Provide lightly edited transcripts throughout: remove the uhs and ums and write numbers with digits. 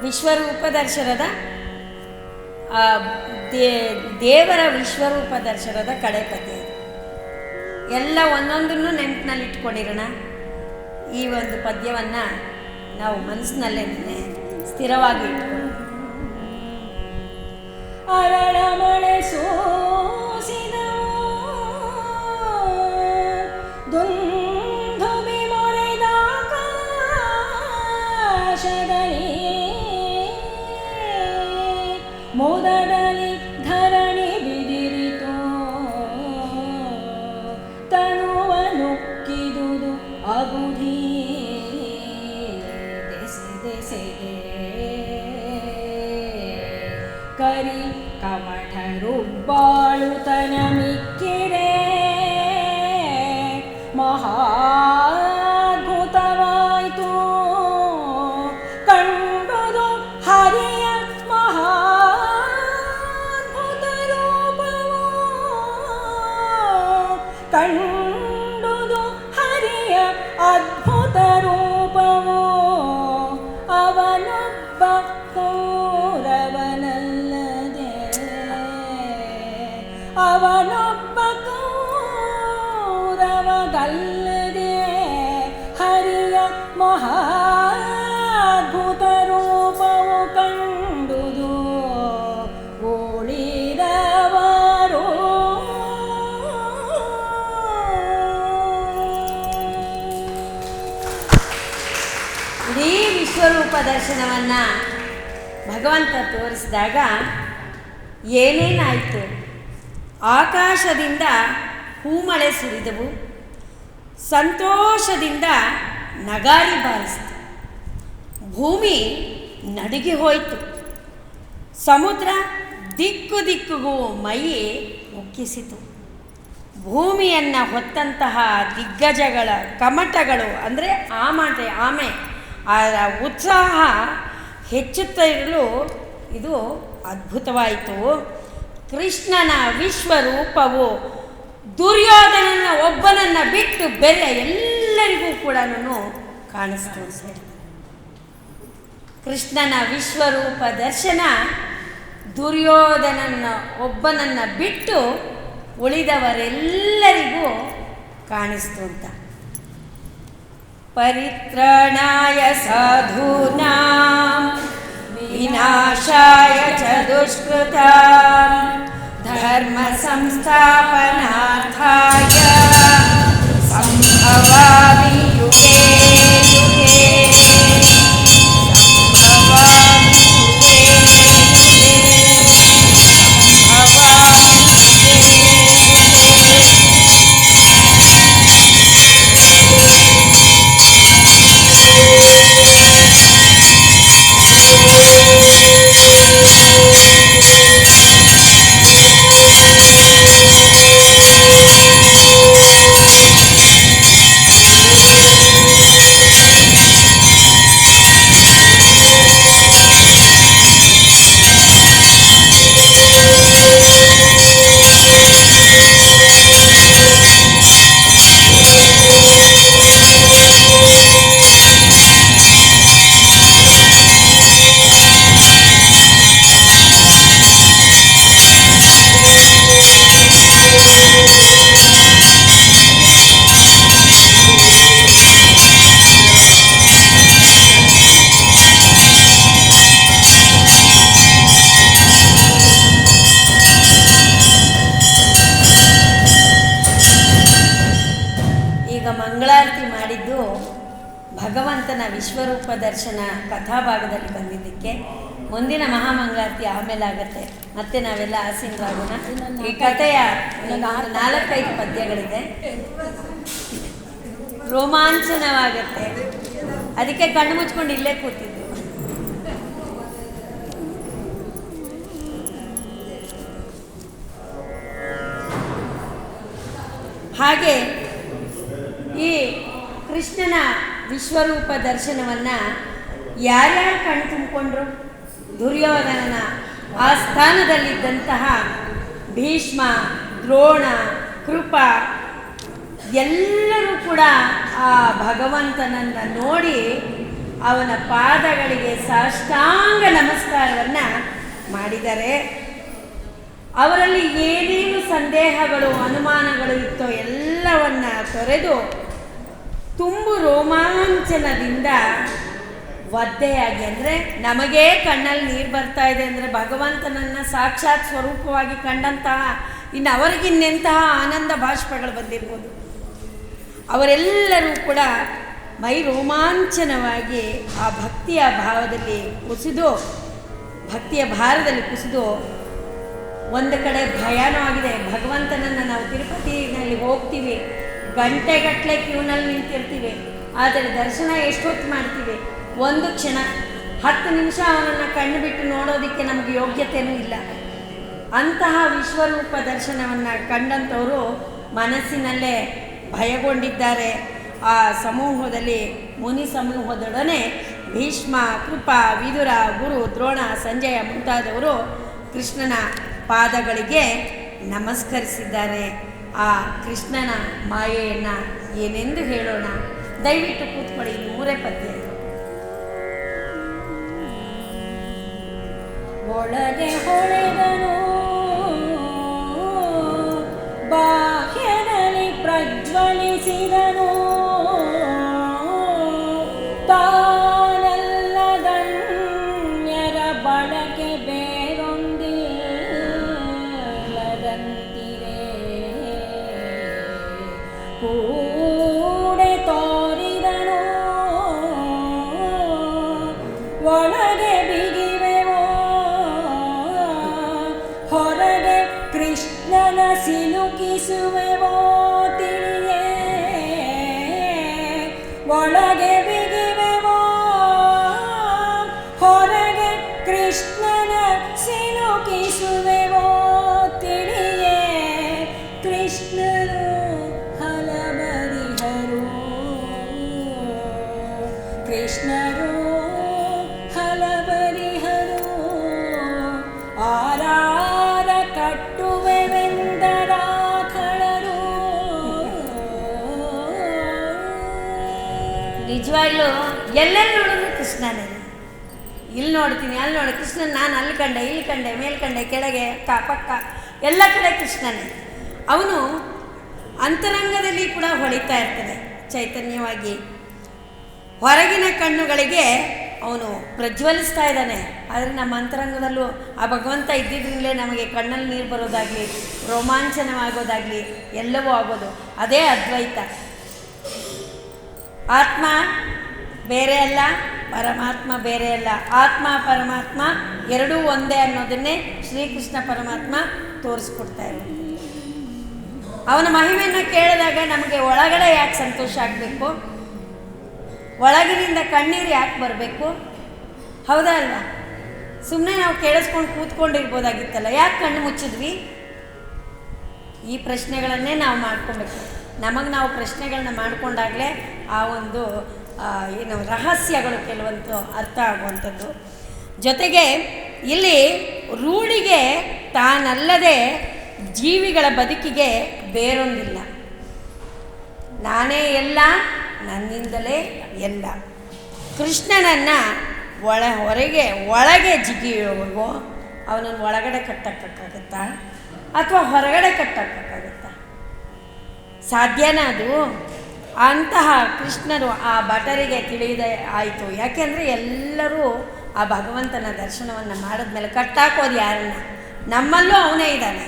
ವಿಶ್ವರೂಪ ದರ್ಶನದ ದೇವರ ವಿಶ್ವರೂಪ ದರ್ಶನದ ಕಡೆ ಪದ್ಯ ಇದು. ಎಲ್ಲ ಒಂದೊಂದನ್ನು ನೆನಪಿನಲ್ಲಿ ಇಟ್ಕೊಂಡಿರೋಣ. ಈ ಒಂದು ಪದ್ಯವನ್ನು ನಾವು ಮನಸ್ಸಿನಲ್ಲೇ ಸ್ಥಿರವಾಗಿ ಇಟ್ಕೊಳ್ಳೋಣ. ಅರಳ ಮಳೆ ಸೋಸಿದ ದುಂದುಬಿ ಮೊರೆದ ಆಕಾಶದಲ್ಲಿ ಮೋದದಲ್ಲಿ ಧರಣಿ ಬಿದಿರಿತು ತನುವ ನುಕ್ಕಿದುದು ಅಬುಧಿ ದೆಸೆ ದೆಸೆಗೆ ಕರಿ ಕಮಠರುಬ್ಬಾಳುತನ ಮಿಕ್ಕಿರೆ ಮಹಾದ್ಭುತವಾಯಿತು ಕಂಡುದು ಹರಿಯ ಮಹಾದ್ಭುತ ರೂಪವು ಕಂಡುದು ಹರಿಯ ಅದ್ಭುತ ರೂಪವು ಅವನೊಬ್ಬ ಕೌರವನಲ್ಲದೆ ಅವನೊಬ್ಬ ಕೌರವಗಲ್ಲದೆ ಹರಿಯ ಮಹಾದ್ಭುತ ರೂಪವು ಕಂಡುದು ಉಳಿದವರು ಇಡೀ ವಿಶ್ವರೂಪ ದರ್ಶನವನ್ನು ಭಗವಂತ ತೋರಿಸಿದಾಗ ಏನೇನಾಯಿತು? ಆಕಾಶದಿಂದ ಹೂಮಳೆ ಸುರಿದವು, ಸಂತೋಷದಿಂದ ನಗಾರಿ ಬಾರಿಸಿತು, ಭೂಮಿ ನಡುಗಿ ಹೋಯಿತು, ಸಮುದ್ರ ದಿಕ್ಕು ದಿಕ್ಕುಗೂ ಮೈ ಮುಕ್ಕಿಸಿತು. ಭೂಮಿಯನ್ನು ಹೊತ್ತಂತಹ ದಿಗ್ಗಜಗಳ ಕಮಟಗಳು ಅಂದರೆ ಆಮೆ ಆ ಉತ್ಸಾಹ ಹೆಚ್ಚುತ್ತಾ ಇರಲು ಇದು ಅದ್ಭುತವಾಯಿತು. ಕೃಷ್ಣನ ವಿಶ್ವರೂಪವು ದುರ್ಯೋಧನನ ಒಬ್ಬನನ್ನು ಬಿಟ್ಟು ಬೇರೆ ಎಲ್ಲರಿಗೂ ಕೂಡ ಕಾಣಿಸ್ತು. ಕೃಷ್ಣನ ವಿಶ್ವರೂಪ ದರ್ಶನ ದುರ್ಯೋಧನನ ಒಬ್ಬನನ್ನು ಬಿಟ್ಟು ಉಳಿದವರೆಲ್ಲರಿಗೂ ಕಾಣಿಸ್ತು ಅಂತ. ಪರಿತ್ರಾಣಾಯ ಸಾಧೂನಾಂ ವಿನಾಶಾಯ ಚ ದುಷ್ಕೃತಾಂ ಧರ್ಮ ಸಂಸ್ಥಾಪನಾರ್ಥಾಯ ಸಂಭವಾಮಿ ಯುಗೇ ಯುಗೇ ಸಂಭವಾಮಿ ಯುಗೇ ಭಗವಂತನ ವಿಶ್ವರೂಪ ದರ್ಶನ ಕಥಾಭಾಗದಲ್ಲಿ ಬಂದಿದ್ದಕ್ಕೆ ಮುಂದಿನ ಮಹಾಮಂಗಳಾರತಿ ಆಮೇಲೆ ಆಗುತ್ತೆ. ಮತ್ತೆ ನಾವೆಲ್ಲ ಆಸೀನರಾಗೋಣ. ಈ ಕಥೆಯ 4-5 ಪದ್ಯಗಳಿದೆ, ರೋಮಾಂಚನವಾಗುತ್ತೆ. ಅದಕ್ಕೆ ಕಣ್ಣು ಮುಚ್ಕೊಂಡು ಇಲ್ಲೇ ಕೂತಿದ್ದು. ಹಾಗೆ ಈ ಕೃಷ್ಣನ ವಿಶ್ವರೂಪ ದರ್ಶನವನ್ನು ಯಾರ್ಯಾರು ಕಣ್ಣು ತುಂಬಿಕೊಂಡ್ರು? ದುರ್ಯೋಧನನ ಆ ಸ್ಥಾನದಲ್ಲಿದ್ದಂತಹ ಭೀಷ್ಮ, ದ್ರೋಣ, ಕೃಪ, ಎಲ್ಲರೂ ಕೂಡ ಆ ಭಗವಂತನನ್ನು ನೋಡಿ ಅವನ ಪಾದಗಳಿಗೆ ಸಾಷ್ಟಾಂಗ ನಮಸ್ಕಾರವನ್ನು ಮಾಡಿದ್ದಾರೆ. ಅವರಲ್ಲಿ ಏನೇನು ಸಂದೇಹಗಳು ಅನುಮಾನಗಳು ಇತ್ತೋ ಎಲ್ಲವನ್ನ ತೊರೆದು ತುಂಬು ರೋಮಾಂಚನದಿಂದ ಒದ್ದೆಯಾಗಿ, ಅಂದರೆ ನಮಗೇ ಕಣ್ಣಲ್ಲಿ ನೀರು ಬರ್ತಾ ಇದೆ ಅಂದರೆ ಭಗವಂತನನ್ನು ಸಾಕ್ಷಾತ್ ಸ್ವರೂಪವಾಗಿ ಕಂಡಂತಹ ಇನ್ನು ಅವರಿಗಿನ್ನೆಂತಹ ಆನಂದ ಭಾಷ್ಪಗಳು ಬಂದಿರ್ಬೋದು. ಅವರೆಲ್ಲರೂ ಕೂಡ ಮೈ ರೋಮಾಂಚನವಾಗಿ ಆ ಭಕ್ತಿಯ ಭಾವದಲ್ಲಿ ಕುಸಿದು, ಭಕ್ತಿಯ ಭಾರದಲ್ಲಿ ಕುಸಿದು, ಒಂದು ಕಡೆ ಭಯನೂ ಆಗಿದೆ. ಭಗವಂತನನ್ನು ನಾವು ತಿರುಪತಿನಲ್ಲಿ ಹೋಗ್ತೀವಿ, ಗಂಟೆಗಟ್ಟಲೆ ಕ್ಯೂನಲ್ಲಿ ನಿಂತಿರ್ತೀವಿ, ಆದರೆ ದರ್ಶನ ಎಷ್ಟೊತ್ತು ಮಾಡ್ತೀವಿ? ಒಂದು ಕ್ಷಣ 10 ನಿಮಿಷ ಅವನನ್ನು ಕಣ್ಣು ಬಿಟ್ಟು ನೋಡೋದಕ್ಕೆ ನಮಗೆ ಯೋಗ್ಯತೆಯೂ ಇಲ್ಲ. ಅಂತಹ ವಿಶ್ವರೂಪ ದರ್ಶನವನ್ನು ಕಂಡಂಥವರು ಮನಸ್ಸಿನಲ್ಲೇ ಭಯಗೊಂಡಿದ್ದಾರೆ. ಆ ಸಮೂಹದಲ್ಲಿ ಮುನಿ ಸಮೂಹದೊಡನೆ ಭೀಷ್ಮ, ಕೃಪ, ವಿದುರ, ಗುರು, ದ್ರೋಣ, ಸಂಜಯ ಮುಂತಾದವರು ಕೃಷ್ಣನ ಪಾದಗಳಿಗೆ ನಮಸ್ಕರಿಸಿದ್ದಾರೆ. ಆ ಕೃಷ್ಣನ ಮಾಯೆಯನ್ನು ಏನೆಂದು ಹೇಳೋಣ? ದಯವಿಟ್ಟು ಕೂತ್ಕೊಳ್ಳಿ. 3 ಪದ್ಯ. ಒಳಗೆ ಹೊಳೆದನು ಬಾಹ್ಯದಲ್ಲಿ ಪ್ರಜ್ವಲಿಸಿದನು, ತಾನಲ್ಲದನ್ಯರ ಬಳಕೆ ಬೇರೊಂದಿಲ್ಲದಂತಿರೆ ಕೂಡೆ ತೋರಿದನು. ಒಳಗೆ ಬಿಗಿವೆವೋ ಹೊರಗೆ ಕೃಷ್ಣನ ಸಿಲುಕಿಸುವೆವೋ ತಿಳಿಯೇ, ಒಳಗೆ ಬಿಗಿವೆವೋ ಹೊರಗೆ ಕೃಷ್ಣನ ಸಿಲುಕಿಸುವೆವೋ ತಿಳಿಯೇ. ಕೃಷ್ಣರು ಹಲಬರಿಹರು, ಕೃಷ್ಣರು ಹಲಬರಿಹರು, ಆರಾರ ಕಟ್ಟುವೆವೆಂದರಾಖಳರು. ನಿಜವಾಗ್ಲೂ ಎಲ್ಲೆಲ್ಲಿ ನೋಡಿದ್ರು ಕೃಷ್ಣನೇ. ಇಲ್ಲಿ ನೋಡ್ತೀನಿ, ಅಲ್ಲಿ ನೋಡಿ ಕೃಷ್ಣನ್, ನಾನು ಅಲ್ಲಿ ಕಂಡೆ, ಇಲ್ಲಿ ಕಂಡೆ, ಮೇಲ್ಕಂಡೆ, ಕೆಳಗೆ, ಪಕ್ಕ ಎಲ್ಲ ಕಡೆ ಕೃಷ್ಣನೇ. ಅವನು ಅಂತರಂಗದಲ್ಲಿ ಕೂಡ ಹೊಳಿತಾ ಇರ್ತಾನೆ ಚೈತನ್ಯವಾಗಿ. ಹೊರಗಿನ ಕಣ್ಣುಗಳಿಗೆ ಅವನು ಪ್ರಜ್ವಲಿಸ್ತಾ ಇದ್ದಾನೆ, ಆದರೆ ನಮ್ಮ ಅಂತರಂಗದಲ್ಲೂ ಆ ಭಗವಂತ ಇದ್ದಿದ್ರಿಂದಲೇ ನಮಗೆ ಕಣ್ಣಲ್ಲಿ ನೀರು ಬರೋದಾಗಲಿ, ರೋಮಾಂಚನವಾಗೋದಾಗಲಿ ಎಲ್ಲವೂ ಆಗೋದು. ಅದೇ ಅದ್ವೈತ. ಆತ್ಮ ಬೇರೆ ಅಲ್ಲ, ಪರಮಾತ್ಮ ಬೇರೆ ಅಲ್ಲ. ಆತ್ಮ ಪರಮಾತ್ಮ ಎರಡೂ ಒಂದೇ ಅನ್ನೋದನ್ನೇ ಶ್ರೀಕೃಷ್ಣ ಪರಮಾತ್ಮ ತೋರಿಸ್ಕೊಡ್ತಾ ಇರೋದು. ಅವನ ಮಹಿಮೆಯನ್ನು ಕೇಳಿದಾಗ ನಮಗೆ ಒಳಗಡೆ ಯಾಕೆ ಸಂತೋಷ ಆಗಬೇಕು? ಒಳಗಿನಿಂದ ಕಣ್ಣೀರು ಯಾಕೆ ಬರಬೇಕು? ಹೌದಾ ಅಲ್ವಾ? ಸುಮ್ಮನೆ ನಾವು ಕೇಳಿಸ್ಕೊಂಡು ಕೂತ್ಕೊಂಡಿರ್ಬೋದಾಗಿತ್ತಲ್ಲ, ಯಾಕೆ ಕಣ್ಣು ಮುಚ್ಚಿದ್ವಿ? ಈ ಪ್ರಶ್ನೆಗಳನ್ನೇ ನಾವು ಮಾಡ್ಕೊಬೇಕು. ನಮಗೆ ನಾವು ಪ್ರಶ್ನೆಗಳನ್ನ ಮಾಡಿಕೊಂಡಾಗಲೇ ಆ ಒಂದು ಏನು ರಹಸ್ಯಗಳು ಕೆಲವಂತೂ ಅರ್ಥ ಆಗುವಂಥದ್ದು. ಜೊತೆಗೆ ಇಲ್ಲಿ ರೂಢಿಗೆ ತಾನಲ್ಲದೆ ಜೀವಿಗಳ ಬದುಕಿಗೆ ಬೇರೊಂದಿಲ್ಲ. ನಾನೇ ಎಲ್ಲ, ನನ್ನಿಂದಲೇ ಎಲ್ಲ. ಕೃಷ್ಣನನ್ನು ಒಳಗೆ ಜಿಗಿಯುವವೋ ಅವನನ್ನು ಒಳಗಡೆ ಕಟ್ಟಕ್ಕಾಗುತ್ತಾ ಅಥವಾ ಹೊರಗಡೆ ಕಟ್ಟಕ್ಕಾಗುತ್ತಾ? ಸಾಧ್ಯನಾ ಅದು? ಅಂತಹ ಕೃಷ್ಣರು ಆ ಭಟರಿಗೆ ತಿಳಿಯದೆ ಆಯಿತು. ಯಾಕೆಂದರೆ ಎಲ್ಲರೂ ಆ ಭಗವಂತನ ದರ್ಶನವನ್ನು ಮಾಡಿದ್ಮೇಲೆ ಕಟ್ಟಾಕೋದು ಯಾರನ್ನ? ನಮ್ಮಲ್ಲೂ ಅವನೇ ಇದ್ದಾನೆ,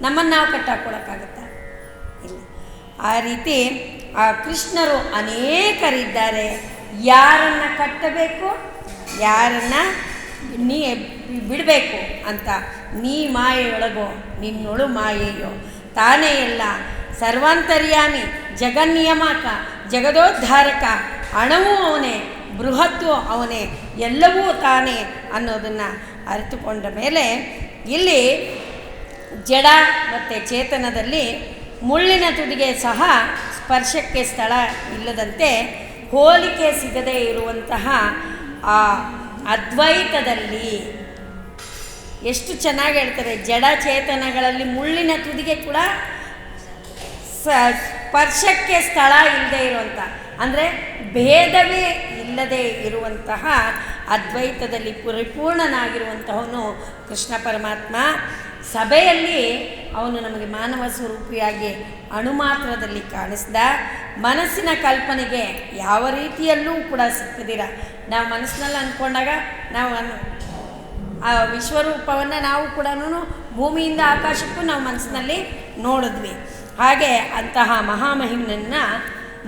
ನಮ್ಮನ್ನು ನಾವು ಕಟ್ಟಾಕೊಳ್ಳೋಕ್ಕಾಗತ್ತಾ? ಇಲ್ಲ. ಆ ರೀತಿ ಆ ಕೃಷ್ಣರು ಅನೇಕರಿದ್ದಾರೆ. ಯಾರನ್ನು ಕಟ್ಟಬೇಕು, ಯಾರನ್ನು ನೀ ಬಿಡಬೇಕು ಅಂತ. ನೀ ಮಾಯೆಯೊಳಗೋ ನಿನ್ನೊಳು ಮಾಯೆಯೋ, ತಾನೇ ಎಲ್ಲ, ಸರ್ವಾಂತರ್ಯಾಮಿ, ಜಗನ್ನಿಯಮಕ, ಜಗದೋದ್ಧಾರಕ, ಅಣವೂ ಅವನೇ, ಬೃಹತ್ತು ಅವನೇ, ಎಲ್ಲವೂ ತಾನೇ ಅನ್ನೋದನ್ನು ಅರಿತುಕೊಂಡ ಮೇಲೆ ಇಲ್ಲಿ ಜಡ ಮತ್ತು ಚೇತನದಲ್ಲಿ ಮುಳ್ಳಿನ ತುದಿಗೆ ಸಹ ಸ್ಪರ್ಶಕ್ಕೆ ಸ್ಥಳ ಇಲ್ಲದಂತೆ ಹೋಲಿಕೆ ಸಿಗದೇ ಇರುವಂತಹ ಆ ಅದ್ವೈತದಲ್ಲಿ ಎಷ್ಟು ಚೆನ್ನಾಗಿ ಹೇಳ್ತಾರೆ. ಜಡ ಚೇತನಗಳಲ್ಲಿ ಮುಳ್ಳಿನ ತುದಿಗೆ ಕೂಡ ಸ್ಪರ್ಶಕ್ಕೆ ಸ್ಥಳ ಇಲ್ಲದೆ ಇರುವಂಥ, ಅಂದರೆ ಭೇದವೇ ಇಲ್ಲದೆ ಇರುವಂತಹ ಅದ್ವೈತದಲ್ಲಿ ಪರಿಪೂರ್ಣನಾಗಿರುವಂತಹವನು ಕೃಷ್ಣ ಪರಮಾತ್ಮ. ಸಭೆಯಲ್ಲಿ ಅವನು ನಮಗೆ ಮಾನವ ಸ್ವರೂಪಿಯಾಗಿ ಅಣುಮಾತ್ರದಲ್ಲಿ ಕಾಣಿಸ್ದ. ಮನಸ್ಸಿನ ಕಲ್ಪನೆಗೆ ಯಾವ ರೀತಿಯಲ್ಲೂ ಕೂಡ ಸಿಕ್ಕದಿರ ನಾವು ಮನಸ್ಸಿನಲ್ಲಿ ಅಂದ್ಕೊಂಡಾಗ ನಾವು ಆ ವಿಶ್ವರೂಪವನ್ನು ನಾವು ಕೂಡ ಭೂಮಿಯಿಂದ ಆಕಾಶಕ್ಕೂ ನಾವು ಮನಸ್ಸಿನಲ್ಲಿ ನೋಡಿದ್ವಿ. ಹಾಗೆ ಅಂತಹ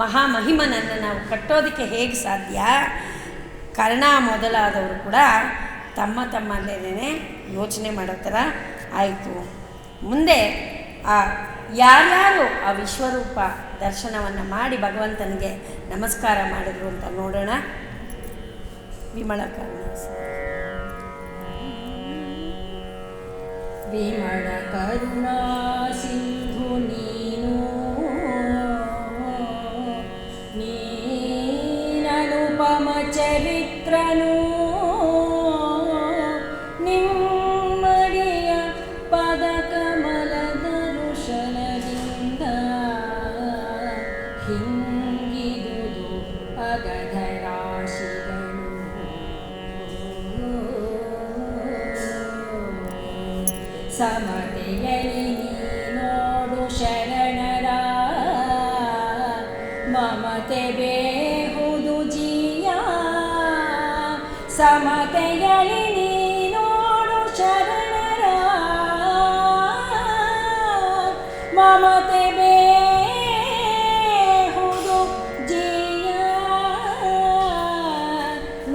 ಮಹಾಮಹಿಮನನ್ನು ನಾವು ಕಟ್ಟೋದಕ್ಕೆ ಹೇಗೆ ಸಾಧ್ಯ? ಕರ್ಣ ಮೊದಲಾದವರು ಕೂಡ ತಮ್ಮಲ್ಲೇ ಯೋಚನೆ ಮಾಡೋ ಥರ ಆಯಿತು. ಮುಂದೆ ಯಾರ್ಯಾರು ಆ ವಿಶ್ವರೂಪ ದರ್ಶನವನ್ನು ಮಾಡಿ ಭಗವಂತನಿಗೆ ನಮಸ್ಕಾರ ಮಾಡಿದ್ರು ಅಂತ ನೋಡೋಣ. ವಿಮಲ ಕರ್ಣ ವಿಮಲ ಕರುಣಾ ಸಿಂಧು ನೀನನುಪಮ ಚರಿತ್ರನು ನಿಮ್ಮಡಿಯ ಪದ ಕಮಲದ ಋಷಣದಿಂದ ಹಿಂಗಿದುದು ಅಗಧ ರಾಶಿಗಳು. ಸಮತೆಯಲ್ಲಿ ನೋಡು ಶರಣರ ಮಮತೆ ಬೇಹುದು ಜಿಯ. ಸಮತೆಯಲ್ಲಿ ನೋಡು ಶರಣರ ಮಮತೆ ಬೇಹುದು ಜಿಯ.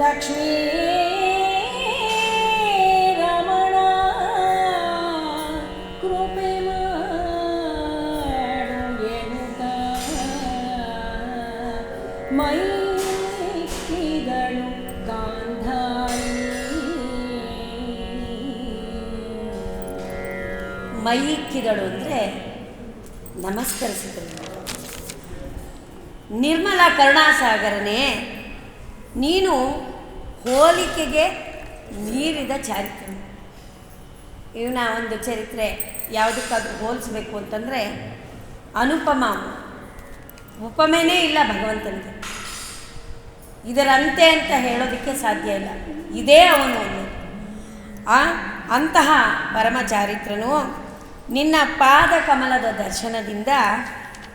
ಲಕ್ಷ್ಮೀ ಮೈಕ್ಕಿದಳು ಗಾಂಧಾರಿ. ಮೈಕ್ಕಿದಳು ಅಂದರೆ ನಮಸ್ಕರಿಸಿದಳು. ನಿರ್ಮಲ ಕರುಣಾಸಾಗರನೇ, ನೀನು ಹೋಲಿಕೆಗೆ ಮೀರಿದ ಚಾರಿತ್ರ. ಇವನ ಒಂದು ಚರಿತ್ರೆ ಯಾವುದಕ್ಕಾದ್ರೂ ಹೋಲಿಸ್ಬೇಕು ಅಂತಂದರೆ ಅನುಪಮ. ಉಪಮೆನೇ ಇಲ್ಲ ಭಗವಂತನಿಗೆ. ಇದರಂತೆ ಅಂತ ಹೇಳೋದಕ್ಕೆ ಸಾಧ್ಯ ಇಲ್ಲ. ಇದೇ ಅವನು ಅಂತಹ ಪರಮಚಾರಿತ್ರನು. ನಿನ್ನ ಪಾದ ಕಮಲದ ದರ್ಶನದಿಂದ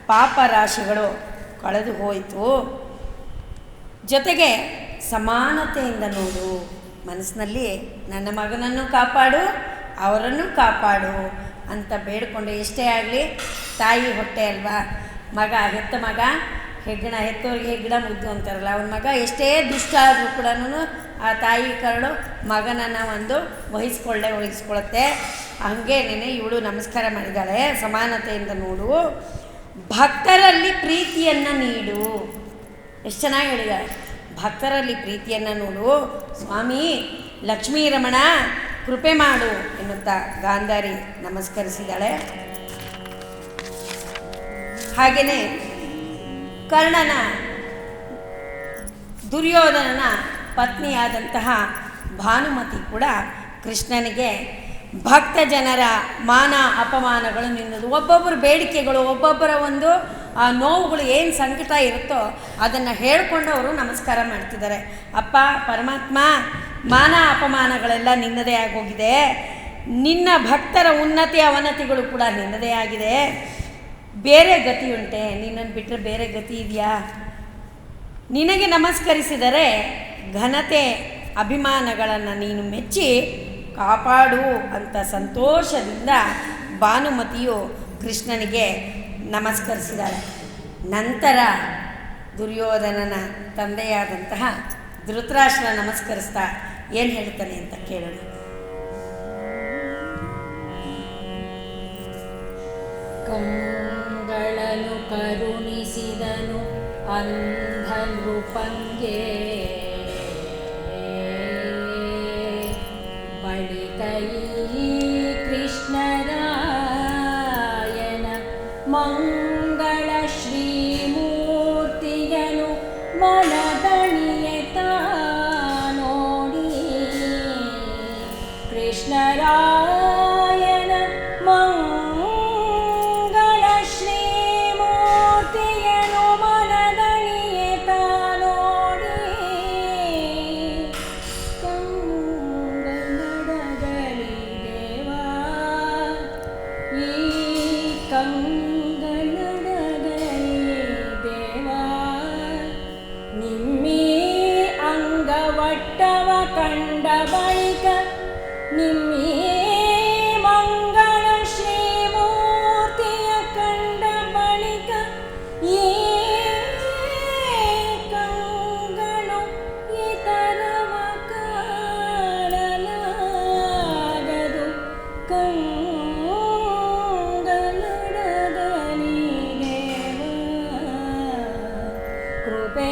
ಪಾಪರಾಶಿಗಳು ಕಳೆದು ಹೋಯಿತು. ಜೊತೆಗೆ ಸಮಾನತೆಯಿಂದ ನೋಡು. ಮನಸ್ಸಿನಲ್ಲಿ ನನ್ನ ಮಗನನ್ನು ಕಾಪಾಡು, ಅವರನ್ನು ಕಾಪಾಡು ಅಂತ ಬೇಡಿಕೊಂಡು, ಎಷ್ಟೇ ಆಗಲಿ ತಾಯಿ ಹೊಟ್ಟೆ ಅಲ್ವಾ, ಮಗ ಹೆತ್ತ ಮಗ ಹೆತ್ತವ್ರಿಗೆ ಹೆಗ್ಗಣ ಮುದ್ದು ಅಂತಾರಲ್ಲ, ಅವನ ಮಗ ಎಷ್ಟೇ ದುಷ್ಟ ಆದರೂ ಕೂಡ ಆ ತಾಯಿ ಕರಳು ಮಗನನ್ನು ಒಂದು ವಹಿಸ್ಕೊಳ್ಳುತ್ತೆ. ಹಾಗೇನೆ ಇವಳು ನಮಸ್ಕಾರ ಮಾಡಿದ್ದಾಳೆ. ಸಮಾನತೆಯಿಂದ ನೋಡು, ಭಕ್ತರಲ್ಲಿ ಪ್ರೀತಿಯನ್ನು ನೀಡು. ಎಷ್ಟು ಚೆನ್ನಾಗಿ ಹೇಳಿದ್ದಾಳೆ. ಭಕ್ತರಲ್ಲಿ ಪ್ರೀತಿಯನ್ನು ನೋಡು ಸ್ವಾಮಿ ಲಕ್ಷ್ಮೀ ರಮಣ, ಕೃಪೆ ಮಾಡು ಎನ್ನುತ್ತಾ ಗಾಂಧಾರಿ ನಮಸ್ಕರಿಸಿದ್ದಾಳೆ. ಹಾಗೆಯೇ ಕರ್ಣನ ದುರ್ಯೋಧನನ ಪತ್ನಿಯಾದಂತಹ ಭಾನುಮತಿ ಕೂಡ ಕೃಷ್ಣನಿಗೆ ಭಕ್ತ ಜನರ ಮಾನ ಅಪಮಾನಗಳು ನಿನ್ನದು, ಒಬ್ಬೊಬ್ಬರ ಬೇಡಿಕೆಗಳು, ಒಬ್ಬೊಬ್ಬರ ಒಂದು ನೋವುಗಳು, ಏನು ಸಂಕಟ ಇರುತ್ತೋ ಅದನ್ನು ಹೇಳಿಕೊಂಡು ಅವರು ನಮಸ್ಕಾರ ಮಾಡ್ತಿದ್ದಾರೆ. ಅಪ್ಪ ಪರಮಾತ್ಮ, ಮಾನ ಅಪಮಾನಗಳೆಲ್ಲ ನಿನ್ನದೇ ಆಗೋಗಿದೆ. ನಿನ್ನ ಭಕ್ತರ ಉನ್ನತಿ ಅವನತಿಗಳು ಕೂಡ ನಿನ್ನದೇ ಆಗಿದೆ. ಬೇರೆ ಗತಿ ಉಂಟೆ? ನಿನ್ನನ್ನು ಬಿಟ್ಟರೆ ಬೇರೆ ಗತಿ ಇದೆಯಾ? ನಿನಗೆ ನಮಸ್ಕರಿಸಿದರೆ ಘನತೆ ಅಭಿಮಾನಗಳನ್ನು ನೀನು ಮೆಚ್ಚಿ ಕಾಪಾಡು ಅಂತ ಸಂತೋಷದಿಂದ ಭಾನುಮತಿಯು ಕೃಷ್ಣನಿಗೆ ನಮಸ್ಕರಿಸಿದಾಳೆ. ನಂತರ ದುರ್ಯೋಧನನ ತಂದೆಯಾದಂತಹ ಧೃತರಾಷ್ಟ್ರ ನಮಸ್ಕರಿಸ್ತಾ ಏನು ಹೇಳ್ತಾನೆ ಅಂತ ಕೇಳೋಣ. ಕಂಗಳನು ಕರುಣಿಸಿದನು ಅಂಧನೃಪಂಗೆ, ಬಳಿಕ ಈ ಕೃಷ್ಣರಾಯನ ಮಂಗಳ ಶ್ರೀಮೂರ್ತಿಯನು ಮನದಣಿಯತ ನೋಡಿ. ಕೃಷ್ಣರಾಯನ ಮಂಗಳ ಶ್ರೀಮೂರ್ತಿ ಪಟ್ಟವ ಕಂಡ ಬಳಿಕ ನಿಮ್ಮೀ ಮಂಗಳ ಶ್ರೀಮೂರ್ತಿಯ ಕಂಡ ಬಳಿಕ ಈ ಕಂಗಳು ಇತರವ ಕಾಣಲಾಗದು ಕಂಗಳೊಡಗಲಿಗೆ ಕೃಪೆ